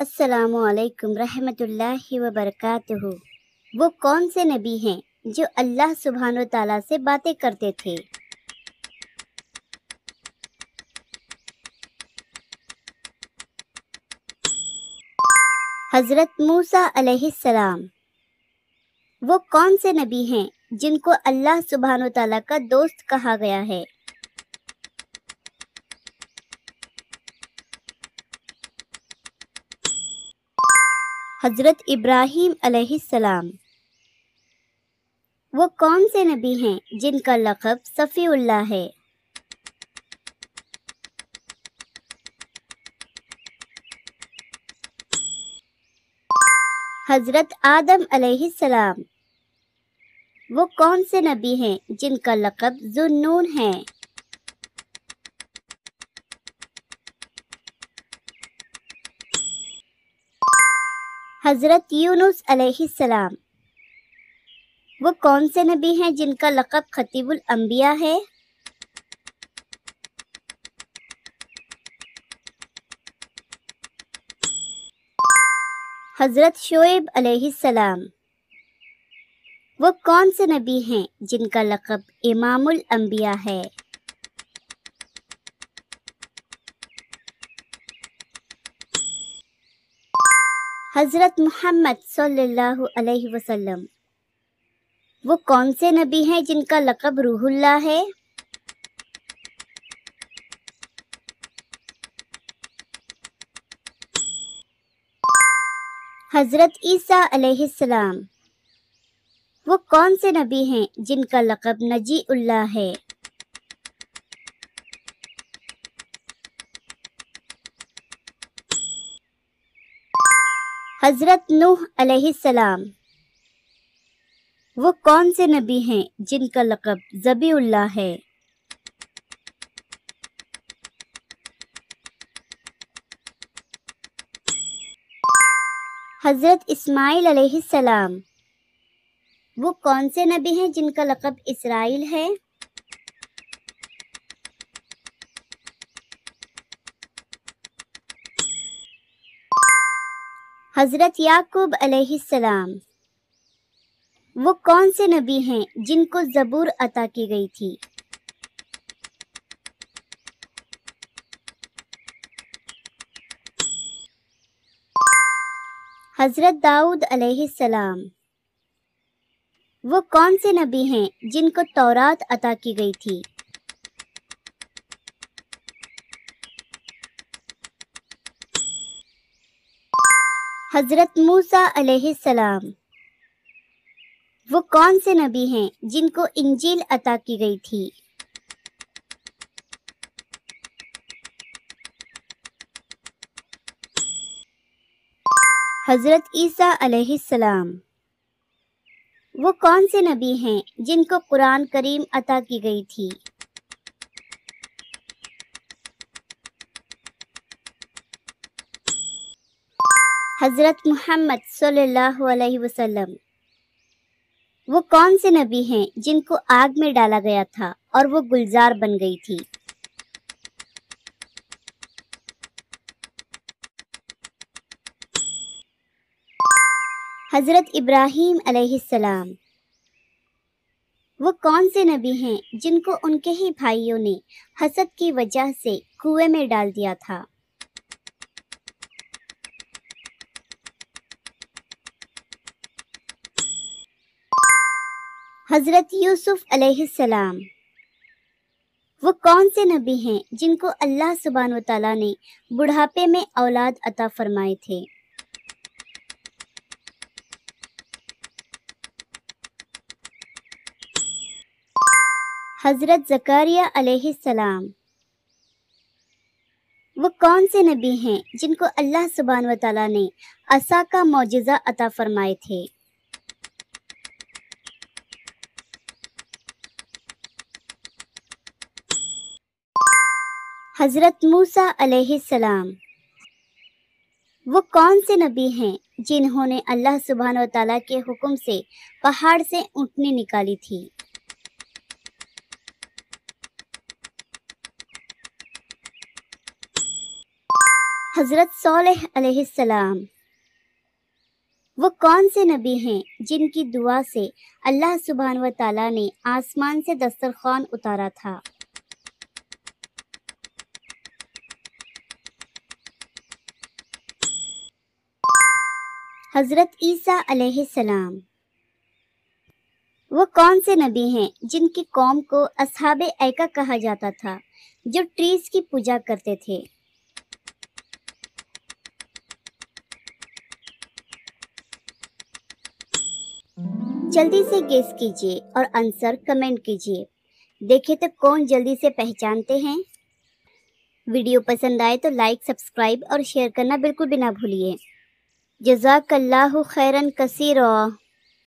السلام علیکم رحمۃ اللہ وبرکاتہ۔ وہ کون سے نبی ہیں جو اللہ سبحانہ و تعالیٰ سے باتیں کرتے تھے؟ حضرت موسیٰ علیہ السلام۔ وہ کون سے نبی ہیں جن کو اللہ سبحانہ و تعالیٰ کا دوست کہا گیا ہے؟ حضرت ابراہیم علیہ السلام۔ وہ کون سے نبی ہیں جن کا لقب صفی اللہ ہے؟ حضرت آدم علیہ السلام۔ وہ کون سے نبی ہیں جن کا لقب ذو النون ہے؟ حضرت یونس علیہ السلام۔ وہ کون سے نبی ہیں جن کا لقب خطیب الانبیاء ہے؟ حضرت شعیب علیہ السلام۔ وہ کون سے نبی ہیں جن کا لقب امام الانبیاء ہے؟ حضرت محمد صلی اللہ علیہ وسلم۔ وہ کون سے نبی ہیں جن کا لقب روح اللہ ہے؟ حضرت عیسیٰ علیہ السلام۔ وہ کون سے نبی ہیں جن کا لقب نجی اللہ ہے؟ حضرت نوح علیہ السلام۔ وہ کون سے نبی ہیں جن کا لقب ذبی اللہ ہے؟ حضرت اسماعیل علیہ السلام۔ وہ کون سے نبی ہیں جن کا لقب اسرائیل ہے؟ حضرت یعقوب علیہ السلام۔ وہ کون سے نبی ہیں جن کو زبور عطا کی گئی تھی؟ حضرت داؤد علیہ السلام۔ وہ کون سے نبی ہیں جن کو تورات عطا کی گئی تھی؟ حضرت موسیٰ علیہ السلام۔ وہ کون سے نبی ہیں جن کو انجیل عطا کی گئی تھی؟ حضرت عیسیٰ علیہ السلام۔ وہ کون سے نبی ہیں جن کو قرآن کریم عطا کی گئی تھی؟ حضرت محمد صلی اللہ علیہ وسلم۔ وہ کون سے نبی ہیں جن کو آگ میں ڈالا گیا تھا اور وہ گلزار بن گئی تھی؟ حضرت ابراہیم علیہ السلام۔ وہ کون سے نبی ہیں جن کو ان کے ہی بھائیوں نے حسد کی وجہ سے کنویں میں ڈال دیا تھا؟ حضرت یوسف علیہ السلام۔ وہ کون سے نبی ہیں جن کو اللہ سبحانہ و تعالیٰ نے بڑھاپے میں اولاد عطا فرمائے تھے؟ حضرت زکریا علیہ السلام۔ وہ کون سے نبی ہیں جن کو اللہ سبحانہ و تعالیٰ نے عصا کا معجزہ عطا فرمائے تھے؟ حضرت موسیٰ علیہ السلام۔ وہ کون سے نبی ہیں جنہوں نے اللہ سبحانہ و تعالیٰ کے حکم سے پہاڑ سے اونٹنی نکالی تھی؟ حضرت صالح علیہ السلام۔ وہ کون سے نبی ہیں جن کی دعا سے اللہ سبحانہ و تعالیٰ نے آسمان سے دسترخوان اتارا تھا؟ حضرت عیسیٰ علیہ السلام۔ وہ کون سے نبی ہیں جن کی قوم کو اصحاب ایکا کہا جاتا تھا، جو ٹریز کی پوجا کرتے تھے؟ جلدی سے گیس کیجیے اور آنسر کمنٹ کیجیے، دیکھیں تو کون جلدی سے پہچانتے ہیں۔ ویڈیو پسند آئے تو لائک، سبسکرائب اور شیئر کرنا بالکل بھی نہ بھولیے۔ جزاک اللہ خیرن کثیرا۔